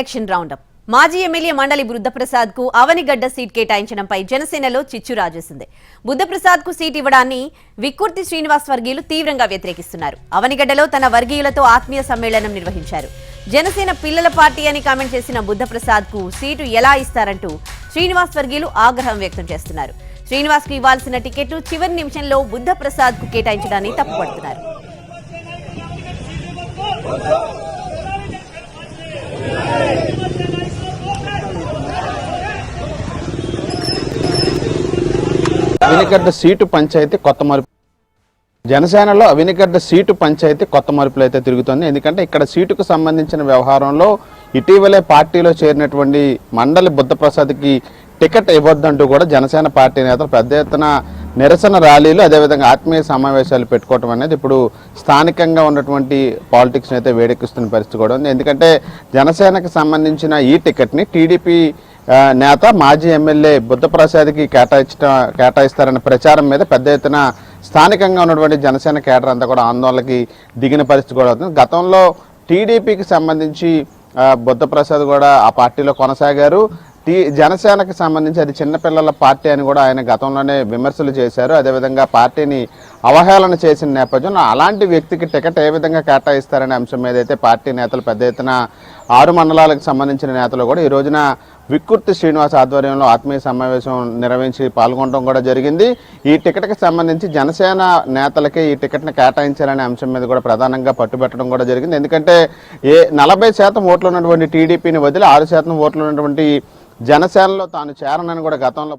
Election round up మాజీ MLA మండలి బుద్ధప్రసాద్ కు అవనిగడ్డ సీట్ కేటాయించడంపై జనసేనలో చిచ్చు రాజేసింది. బుద్ధప్రసాద్ కు సీట్ ఇవ్వడాన్ని విక్కుర్తి శ్రీనివాస్ వర్గీయులు తీవ్రంగా వ్యతిరేకిస్తున్నారు. అవనిగడ్డలో తన వర్గీయులతో ఆత్మీయ సమ్మేళనం నిర్వహించారు. జనసేన పిల్లల పార్టీ అని కామెంట్ చేసిన బుద్ధప్రసాద్ కు సీటు ఎలా ఇస్తారంటూ శ్రీనివాస్ వర్గీయులు ఆగ్రహం వ్యక్తం చేస్తున్నారు. శ్రీనివాస్ కు ఇవ్వాల్సిన టికెట్ చివరి నిమిషంలో బుద్ధప్రసాద్ కు కేటాయించడాన్ని తప్పుపడుతున్నారు. అవినిగడ్డ సీటు పంచాయతీ కొత్త మలుపు. జనసేనలో అవినిగడ్డ సీటు పంచాయతీ కొత్త మలుపులు అయితే తిరుగుతుంది. ఎందుకంటే ఇక్కడ సీటుకు సంబంధించిన వ్యవహారంలో ఇటీవలే పార్టీలో చేరినటువంటి మండలి బుద్ధప్రసాద్కి టికెట్ ఇవ్వద్దంటూ కూడా జనసేన పార్టీ నేతలు పెద్ద ఎత్తున నిరసన ర్యాలీలు అదేవిధంగా ఆత్మీయ సమావేశాలు పెట్టుకోవడం అనేది ఇప్పుడు స్థానికంగా ఉన్నటువంటి పాలిటిక్స్ అయితే వేడెక్కిస్తున్న పరిస్థితి కూడా ఉంది. ఎందుకంటే జనసేనకు సంబంధించిన ఈ టికెట్ని టీడీపీ నేత మాజీ ఎమ్మెల్యే బుద్ధప్రసాద్కి కేటాయిస్తారన్న ప్రచారం మీద పెద్ద ఎత్తున స్థానికంగా ఉన్నటువంటి జనసేన కేడర్ అంతా కూడా ఆందోళనకి దిగిన పరిస్థితి కూడా అవుతుంది. గతంలో టీడీపీకి సంబంధించి బుద్ధప్రసాద్ కూడా ఆ పార్టీలో కొనసాగారు. జనసేనకు సంబంధించి అది చిన్నపిల్లల పార్టీ అని కూడా ఆయన గతంలోనే విమర్శలు చేశారు. అదేవిధంగా పార్టీని అవహేళన చేసిన నేపథ్యంలో అలాంటి వ్యక్తికి టికెట్ ఏ విధంగా కేటాయిస్తారనే అంశం మీద అయితే పార్టీ నేతలు పెద్ద ఎత్తున 6 మండలాలకు సంబంధించిన నేతలు కూడా ఈ రోజున విక్కుర్తి శ్రీనివాస్ ఆధ్వర్యంలో ఆత్మీయ సమావేశం నిర్వహించి పాల్గొనడం కూడా జరిగింది. ఈ టికెట్కి సంబంధించి జనసేన నేతలకి ఈ టికెట్ని కేటాయించాలనే అంశం మీద కూడా ప్రధానంగా పట్టుబెట్టడం కూడా జరిగింది. ఎందుకంటే 40% ఓట్లు ఉన్నటువంటి టీడీపీని వదిలి 6% ఓట్లు ఉన్నటువంటి జనసేనలో తాను చేరనని కూడా గతంలో